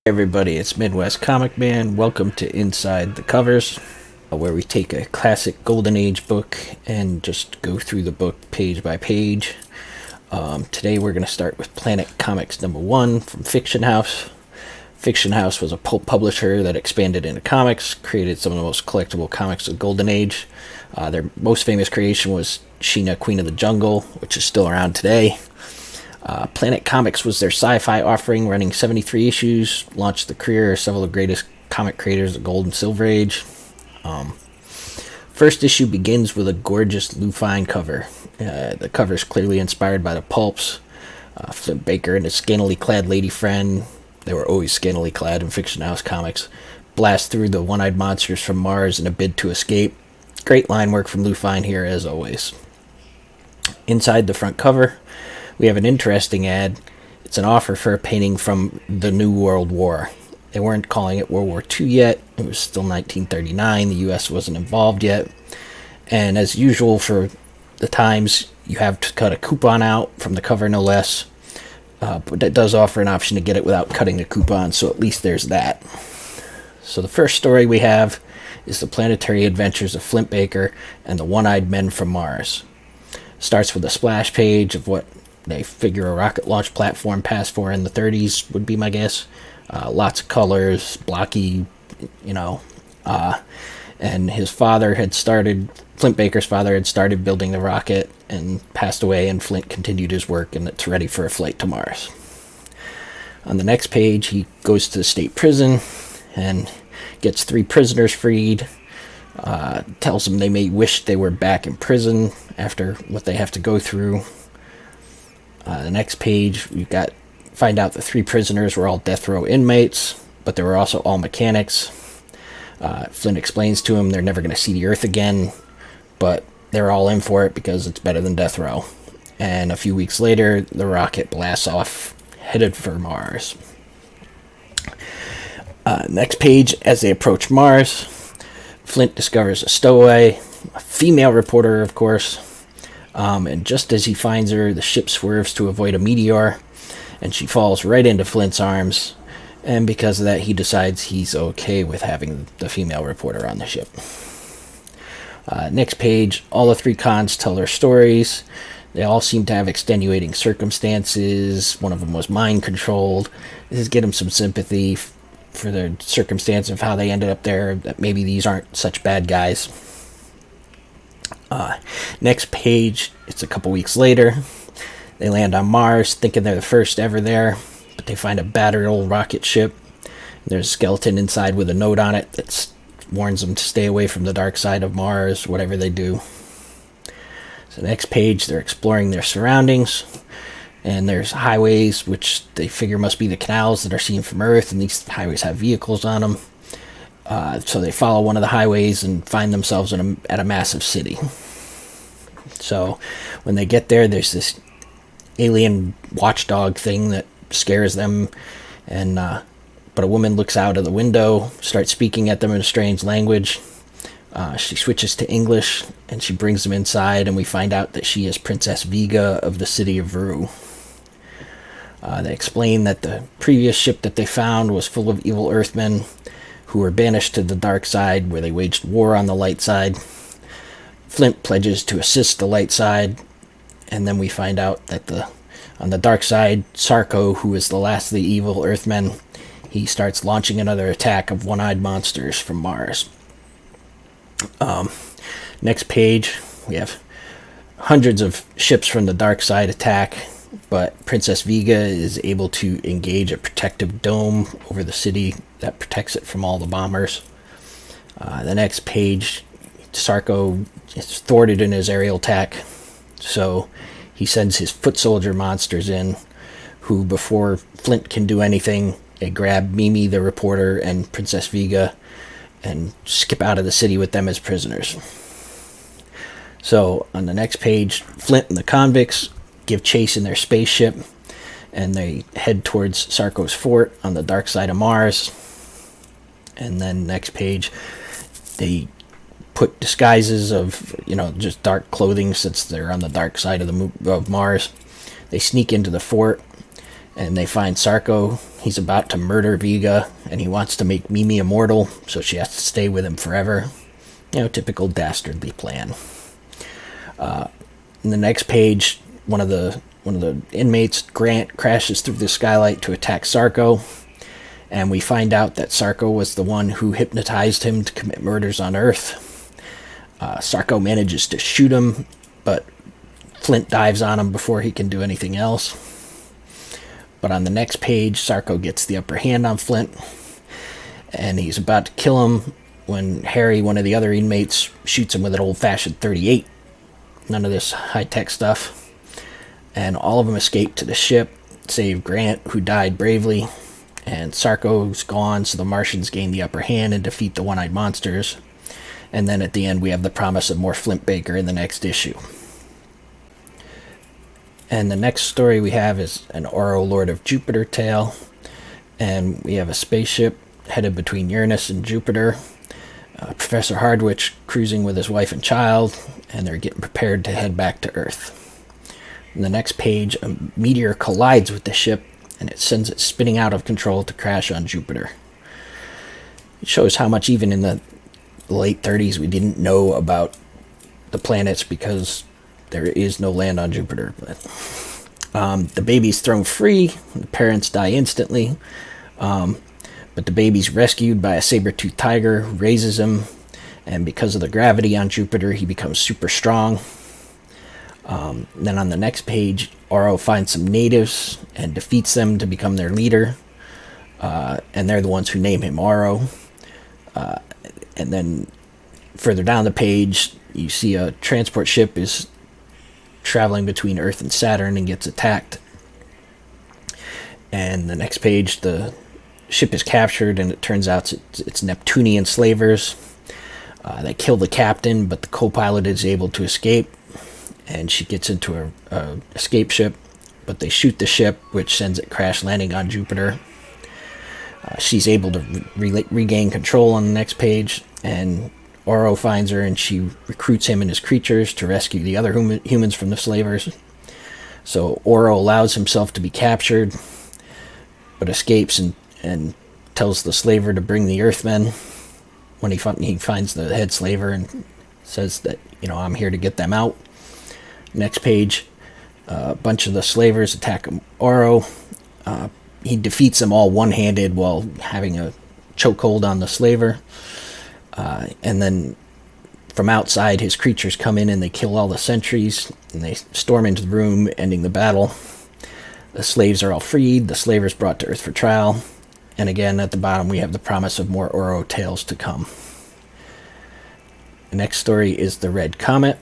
Everybody, it's Midwest Comic Man. Welcome to Inside the Covers, where we take a classic Golden Age book and just go through the book page by page. Today we're going to start with Planet Comics #1 from Fiction House. Fiction House was a pulp publisher that expanded into comics, created some of the most collectible comics of the Golden Age. Their most famous creation was Sheena, Queen of the Jungle, which is still around today. Planet Comics was their sci-fi offering, running 73 issues, launched the career of several of the greatest comic creators of the Gold and Silver Age. First issue begins with a gorgeous Lufine cover. The cover is clearly inspired by the pulps. Flint Baker and his scantily clad lady friend, they were always scantily clad in Fiction House comics, blast through the one-eyed monsters from Mars in a bid to escape. Great line work from Lufine here, as always. Inside the front cover, we have an interesting ad. It's an offer for a painting from the New World War. They weren't calling it World War II yet. It was still 1939. The U.S. wasn't involved yet. And as usual for the times, you have to cut a coupon out from the cover, no less. But that does offer an option to get it without cutting the coupon, so at least there's that. So the first story we have is the planetary adventures of Flint Baker and the one-eyed men from Mars. Starts with a splash page of what they figure a rocket launch platform passed for in the 30s would be my guess. Lots of colors, blocky, and his father had started, Flint Baker's father had started building the rocket and passed away, and Flint continued his work, and it's ready for a flight to Mars. On the next page, he goes to the state prison and gets 3 prisoners freed, tells them they may wish they were back in prison after what they have to go through. The next page, we find out the 3 prisoners were all death row inmates, but they were also all mechanics. Flint explains to him they're never going to see the Earth again, but they're all in for it because it's better than death row. And a few weeks later, the rocket blasts off, headed for Mars. Next page, as they approach Mars, Flint discovers a stowaway, a female reporter, of course. And just as he finds her, the ship swerves to avoid a meteor, and she falls right into Flint's arms. And because of that, he decides he's okay with having the female reporter on the ship. Next page, all the 3 cons tell their stories. They all seem to have extenuating circumstances. One of them was mind-controlled. This is get them some sympathy for the circumstance of how they ended up there, that maybe these aren't such bad guys. Next page, it's a couple weeks later. They land on Mars, thinking they're the first ever there, but they find a battered old rocket ship. There's a skeleton inside with a note on it that warns them to stay away from the dark side of Mars, whatever they do. So next page, they're exploring their surroundings, and there's highways, which they figure must be the canals that are seen from Earth, and these highways have vehicles on them. So they follow one of the highways and find themselves at a massive city. So when they get there, there's this alien watchdog thing that scares them, and but a woman looks out of the window, starts speaking at them in a strange language. She switches to English, and she brings them inside, and we find out that she is Princess Vega of the city of Vru. They explain that the previous ship that they found was full of evil Earthmen who were banished to the dark side, where they waged war on the light side. Flint pledges to assist the light side, and then we find out that on the dark side, Sarko, who is the last of the evil Earthmen, he starts launching another attack of one-eyed monsters from Mars. Next page, we have hundreds of ships from the dark side attack, but Princess Vega is able to engage a protective dome over the city that protects it from all the bombers. The next page, Sarko is thwarted in his aerial attack, so he sends his foot soldier monsters in, who, before Flint can do anything, they grab Mimi, the reporter, and Princess Vega, and skip out of the city with them as prisoners. So on the next page, Flint and the convicts give chase in their spaceship, and they head towards Sarko's fort on the dark side of Mars. And then next page, they put disguises of, just dark clothing, since they're on the dark side of Mars. They sneak into the fort, And they find Sarko. He's about to murder Vega, and he wants to make Mimi immortal, so she has to stay with him forever. Typical dastardly plan. In the next page, one of the inmates, Grant, crashes through the skylight to attack Sarko, and we find out that Sarko was the one who hypnotized him to commit murders on Earth. Sarko manages to shoot him, but Flint dives on him before he can do anything else. But on the next page, Sarko gets the upper hand on Flint, and he's about to kill him when Harry, one of the other inmates, shoots him with an old-fashioned .38. None of this high-tech stuff. And all of them escape to the ship, save Grant, who died bravely. And Sarko's gone, so the Martians gain the upper hand and defeat the one-eyed monsters. And then at the end, we have the promise of more Flint Baker in the next issue. And the next story we have is an Oro Lord of Jupiter tale. And we have a spaceship headed between Uranus and Jupiter. Professor Hardwicke cruising with his wife and child, and they're getting prepared to head back to Earth. In the next page, a meteor collides with the ship, and it sends it spinning out of control to crash on Jupiter. It shows how much even in the late 30s we didn't know about the planets because there is no land on Jupiter. But the baby's thrown free, the parents die instantly, but the baby's rescued by a saber-toothed tiger, who raises him, and because of the gravity on Jupiter, he becomes super strong. Then on the next page, Oro finds some natives and defeats them to become their leader, and they're the ones who name him Oro. And then further down the page, you see a transport ship is traveling between Earth and Saturn and gets attacked. And the next page, the ship is captured, and it turns out it's Neptunian slavers. They kill the captain, but the co-pilot is able to escape, and she gets into a escape ship, but they shoot the ship, which sends it crash landing on Jupiter. She's able to regain control on the next page, and Oro finds her, and she recruits him and his creatures to rescue the other humans from the slavers. So Oro allows himself to be captured, but escapes and tells the slaver to bring the Earthmen when he finds the head slaver and says that, I'm here to get them out. Next page, a bunch of the slavers attack Oro. He defeats them all one-handed while having a chokehold on the slaver. And then from outside, his creatures come in and they kill all the sentries, and they storm into the room, ending the battle. The slaves are all freed, the slavers brought to Earth for trial, and again at the bottom we have the promise of more Oro tales to come. The next story is the Red Comet.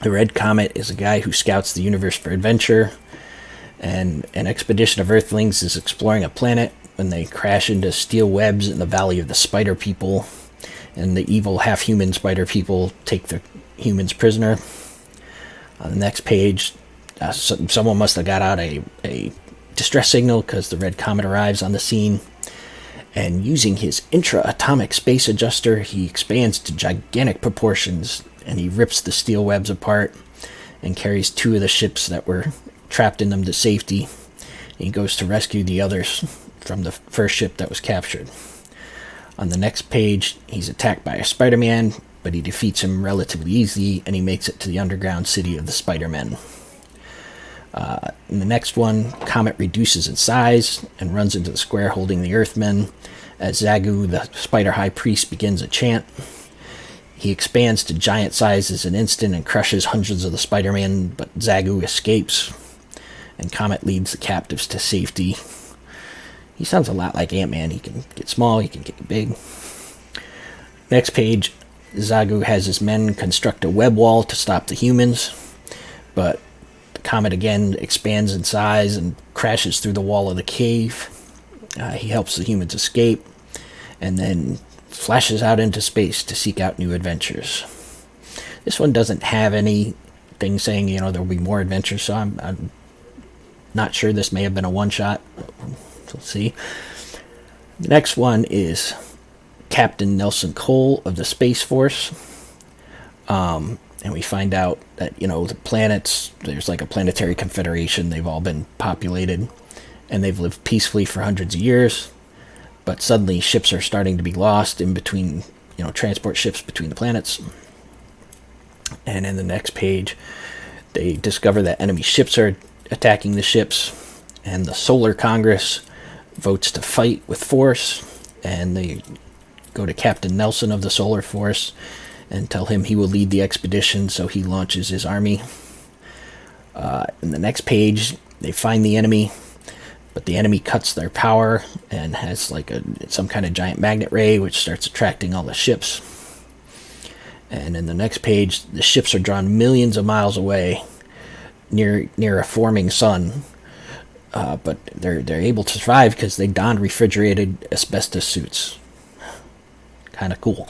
The Red Comet is a guy who scouts the universe for adventure, and an expedition of Earthlings is exploring a planet when they crash into steel webs in the Valley of the Spider People, and the evil half-human spider people take the humans prisoner. On the next page, someone must have got out a distress signal because the Red Comet arrives on the scene, and using his intra-atomic space adjuster, he expands to gigantic proportions, and he rips the steel webs apart and carries two of the ships that were trapped in them to safety. He goes to rescue the others from the first ship that was captured. On the next page, he's attacked by a Spider-Man, but he defeats him relatively easily, and he makes it to the underground city of the Spider-Men. In the next one, Comet reduces in size and runs into the square holding the Earthmen as Zagu, the Spider High Priest, begins a chant. He expands to giant sizes in an instant and crushes hundreds of the Spider-Men, but Zagu escapes, and Comet leads the captives to safety. He sounds a lot like Ant-Man. He can get small, he can get big. Next page, Zagu has his men construct a web wall to stop the humans, but the Comet again expands in size and crashes through the wall of the cave. He helps the humans escape, and then flashes out into space to seek out new adventures. This one doesn't have anything saying, there will be more adventures, so I'm not sure. This may have been a one-shot. Let's see. The next one is Captain Nelson Cole of the Space Force. and we find out that, the planets, there's like a planetary confederation. They've all been populated, and they've lived peacefully for hundreds of years. But suddenly ships are starting to be lost in between, transport ships between the planets. And in the next page, they discover that enemy ships are attacking the ships, and the Solar Congress votes to fight with force, and they go to Captain Nelson of the Solar Force and tell him he will lead the expedition, so he launches his army. In the next page, they find the enemy, but the enemy cuts their power and has like some kind of giant magnet ray which starts attracting all the ships. And in the next page, the ships are drawn millions of miles away near a forming sun, but they're able to survive because they donned refrigerated asbestos suits. Kind of cool.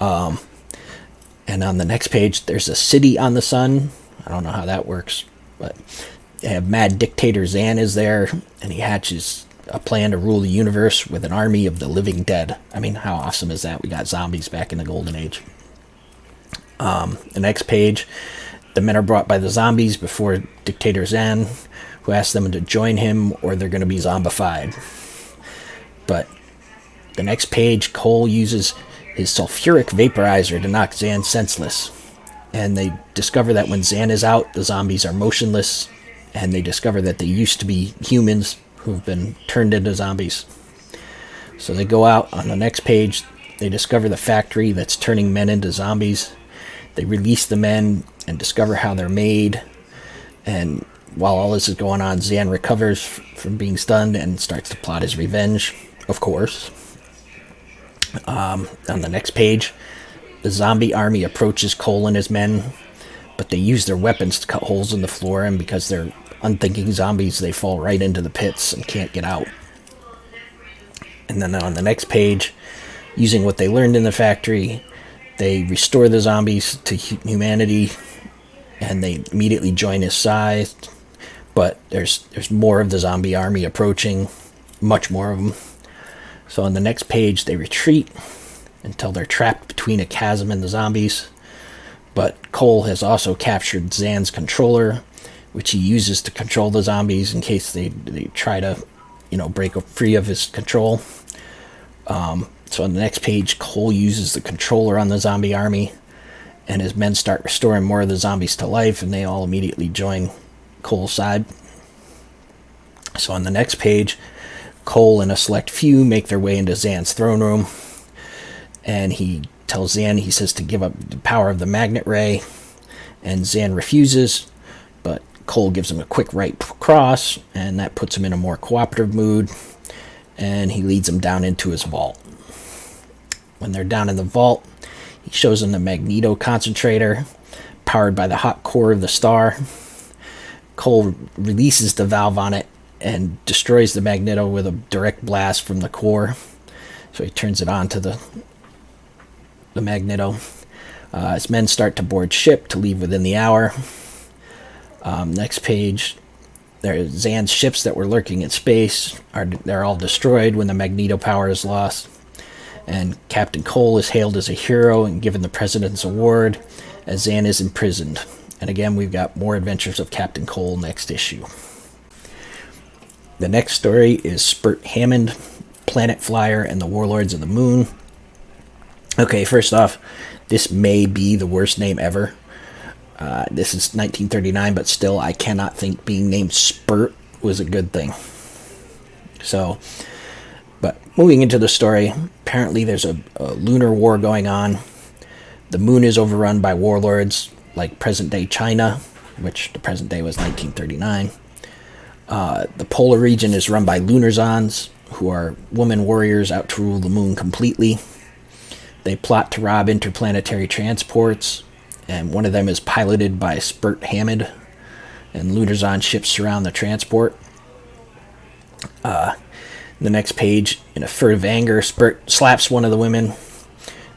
And on the next page, there's a city on the sun. I don't know how that works, but they have mad dictator Zan is there, and he hatches a plan to rule the universe with an army of the living dead. I mean, how awesome is that? We got zombies back in the golden age. The next page, the men are brought by the zombies before dictator Zan, who asks them to join him or they're going to be zombified. But the next page, Cole uses his sulfuric vaporizer to knock Zan senseless. And they discover that when Zan is out, the zombies are motionless, and they discover that they used to be humans who've been turned into zombies. So they go out. On the next page, they discover the factory that's turning men into zombies. They release the men and discover how they're made. And while all this is going on, Zan recovers from being stunned and starts to plot his revenge, of course. On the next page, the zombie army approaches Cole and his men, but they use their weapons to cut holes in the floor, and because they're unthinking zombies, they fall right into the pits and can't get out. And then on the next page, using what they learned in the factory, they restore the zombies to humanity, and they immediately join his side. But there's more of the zombie army approaching, much more of them. So on the next page, they retreat until they're trapped between a chasm and the zombies. But Cole has also captured Zan's controller, which he uses to control the zombies in case they try to, break free of his control. So on the next page, Cole uses the controller on the zombie army, and his men start restoring more of the zombies to life, and they all immediately join Cole's side. So on the next page, Cole and a select few make their way into Zan's throne room, and he tells Zan, he says to give up the power of the magnet ray, and Zan refuses, but Cole gives him a quick right cross, and that puts him in a more cooperative mood, and he leads him down into his vault. When they're down in the vault, he shows them the magneto concentrator, powered by the hot core of the star. Cole releases the valve on it and destroys the magneto with a direct blast from the core. So he turns it on to the magneto. His men start to board ship to leave within the hour. Next page, there's Zan's ships that were lurking in space. They're all destroyed when the magneto power is lost. And Captain Cole is hailed as a hero and given the President's Award as Zan is imprisoned. And again, we've got more adventures of Captain Cole next issue. The next story is Spurt Hammond, Planet Flyer, and the Warlords of the Moon. Okay, first off, this may be the worst name ever. This is 1939, but still, I cannot think being named Spurt was a good thing. So, but moving into the story, apparently there's a lunar war going on. The moon is overrun by warlords like present-day China, which the present day was 1939. The polar region is run by Lunarzons, who are woman warriors out to rule the moon completely. They plot to rob interplanetary transports, and one of them is piloted by Spurt Hammond, and Lunarzon ships surround the transport. The next page, in a fit of anger, Spurt slaps one of the women.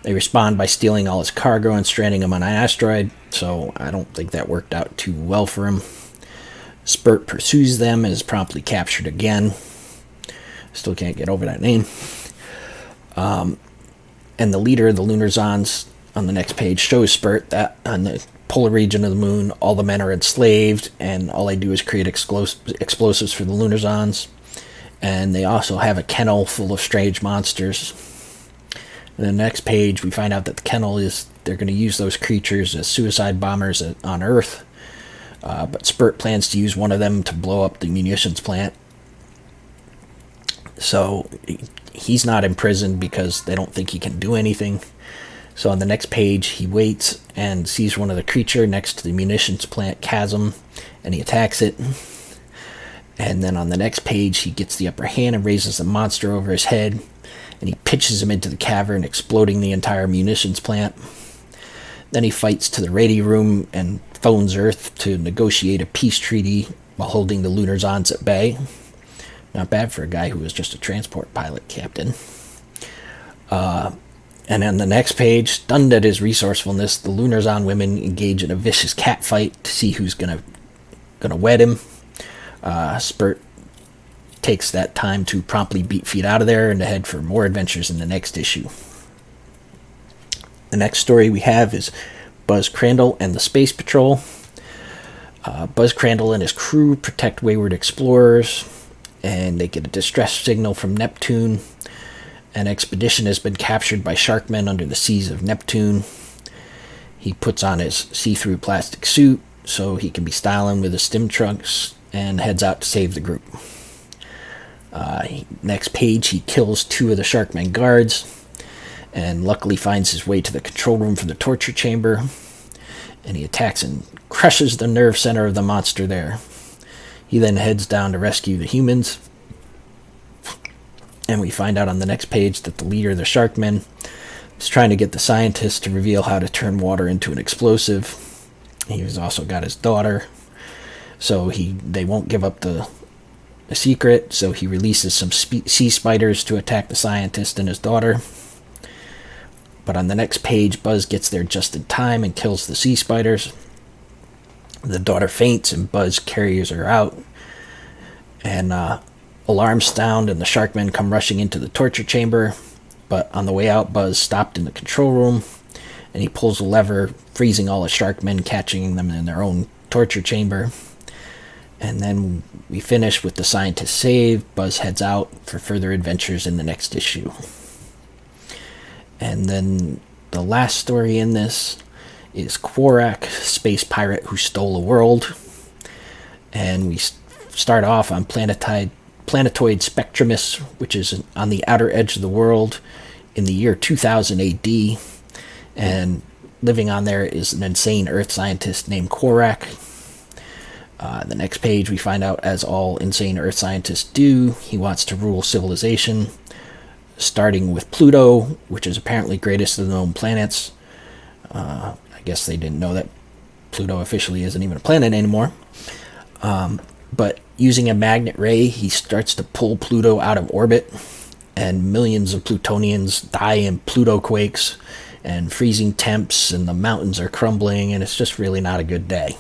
They respond by stealing all his cargo and stranding him on an asteroid, so I don't think that worked out too well for him. Spurt pursues them and is promptly captured again. Still can't get over that name. And the leader of the Lunarzons on the next page shows Spurt that on the polar region of the moon, all the men are enslaved, and all they do is create explosives for the Lunarzons. And they also have a kennel full of strange monsters. In the next page, we find out that the kennel is, they're going to use those creatures as suicide bombers on Earth. But Spurt plans to use one of them to blow up the munitions plant. So he's not imprisoned because they don't think he can do anything. So on the next page, he waits and sees one of the creature next to the munitions plant chasm, and he attacks it. And then on the next page, he gets the upper hand and raises the monster over his head, and he pitches him into the cavern, exploding the entire munitions plant. Then he fights to the radio room and phones Earth to negotiate a peace treaty while holding the Lunarzons at bay. Not bad for a guy who was just a transport pilot captain. And on the next page, stunned at his resourcefulness, the Lunarzon women engage in a vicious cat fight to see who's gonna wed him. Spurt takes that time to promptly beat Feet out of there and to head for more adventures in the next issue. The next story we have is Buzz Crandall and the Space Patrol. Buzz Crandall and his crew protect wayward explorers, and they get a distress signal from Neptune. An expedition has been captured by Sharkmen under the seas of Neptune. He puts on his see-through plastic suit so he can be styling with his stim trunks and heads out to save the group. Next page, he kills 2 of the Sharkmen guards and luckily finds his way to the control room for the torture chamber. And he attacks and crushes the nerve center of the monster there. He then heads down to rescue the humans. And we find out on the next page that the leader of the Sharkmen is trying to get the scientists to reveal how to turn water into an explosive. He's also got his daughter, so they won't give up the secret, so he releases some sea spiders to attack the scientist and his daughter. But on the next page, Buzz gets there just in time and kills the sea spiders. The daughter faints and Buzz carries her out. And alarms sound and the Sharkmen come rushing into the torture chamber. But on the way out, Buzz stopped in the control room and he pulls a lever, freezing all the Sharkmen, catching them in their own torture chamber. And then we finish with the scientists saved. Buzz heads out for further adventures in the next issue. And then the last story in this is Quarak, space pirate who stole a world. And we start off on planetoid Spectrumus, which is on the outer edge of the world in the year 2000 AD. And living on there is an insane Earth scientist named Quarak. The next page we find out, as all insane Earth scientists do, he wants to rule civilization, starting with Pluto, which is apparently greatest of the known planets. I guess they didn't know that Pluto officially isn't even a planet anymore. But using a magnet ray, he starts to pull Pluto out of orbit, and millions of Plutonians die in Pluto quakes and freezing temps, and the mountains are crumbling, and it's just really not a good day.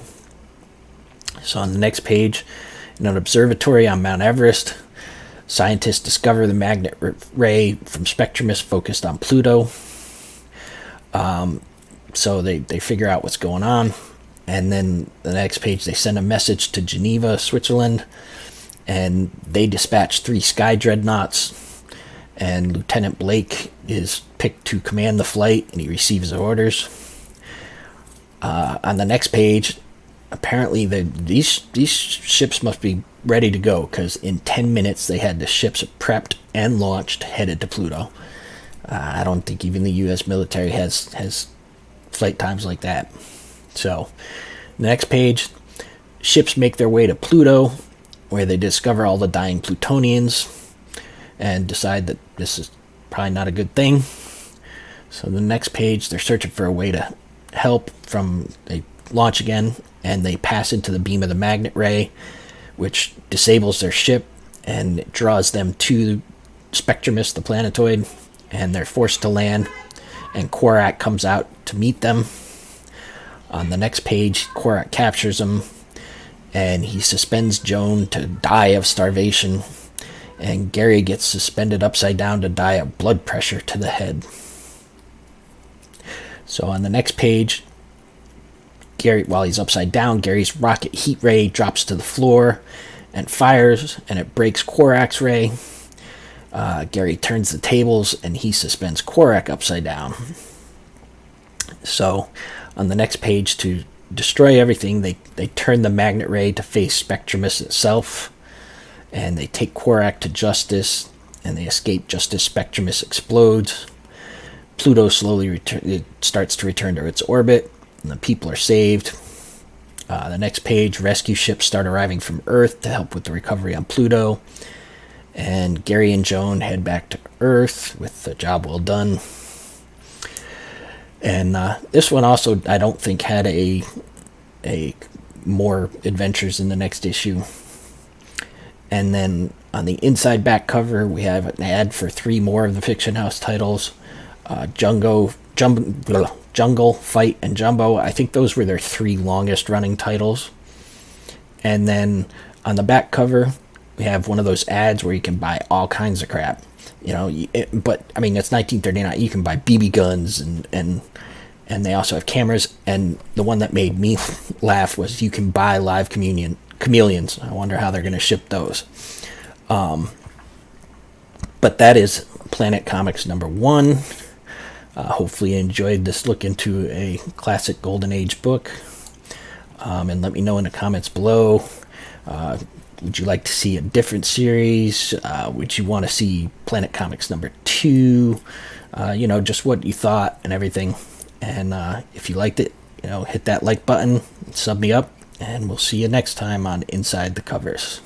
So on the next page, in an observatory on Mount Everest, scientists discover the magnet ray from Spectrumus focused on Pluto. So they figure out what's going on. And then the next page, they send a message to Geneva, Switzerland, and they dispatch 3 sky dreadnoughts. And Lieutenant Blake is picked to command the flight, and he receives orders. On the next page, apparently these ships must be ready to go, because in 10 minutes they had the ships prepped and launched, headed to Pluto. I don't think even the U.S. military has flight times like that. So, the next page, ships make their way to Pluto, where they discover all the dying Plutonians and decide that this is probably not a good thing. So the next page, they're searching for a way to help they launch again, and they pass into the beam of the magnet ray, which disables their ship, and it draws them to Spectrumus, the planetoid, and they're forced to land, and Quarak comes out to meet them. On the next page, Quarak captures him, and he suspends Joan to die of starvation, and Gary gets suspended upside down to die of blood pressure to the head. So on the next page, Gary, while he's upside down, Gary's rocket heat ray drops to the floor and fires, and it breaks Korak's ray. Gary turns the tables, and he suspends Korak upside down. So on the next page, to destroy everything, they turn the magnet ray to face Spectrumus itself, and they take Korak to Justice, and they escape Justice. Spectrumus explodes. Pluto slowly starts to return to its orbit, and the people are saved. The next page, rescue ships start arriving from Earth to help with the recovery on Pluto, and Gary and Joan head back to Earth with the job well done. And this one also, I don't think, had a more adventures in the next issue. And then on the inside back cover, we have an ad for 3 more of the Fiction House titles. Jungle, Fight, and Jumbo. I think those were their 3 longest running titles. And then on the back cover, we have one of those ads where you can buy all kinds of crap. But I mean, it's 1939. You can buy BB guns and they also have cameras. And the one that made me laugh was you can buy live chameleons. I wonder how they're going to ship those. But that is Planet Comics number 1. Hopefully you enjoyed this look into a classic Golden Age book. And let me know in the comments below. Would you like to see a different series? Would you want to see Planet Comics number 2? Just what you thought and everything. And if you liked it, hit that like button, sub me up, and we'll see you next time on Inside the Covers.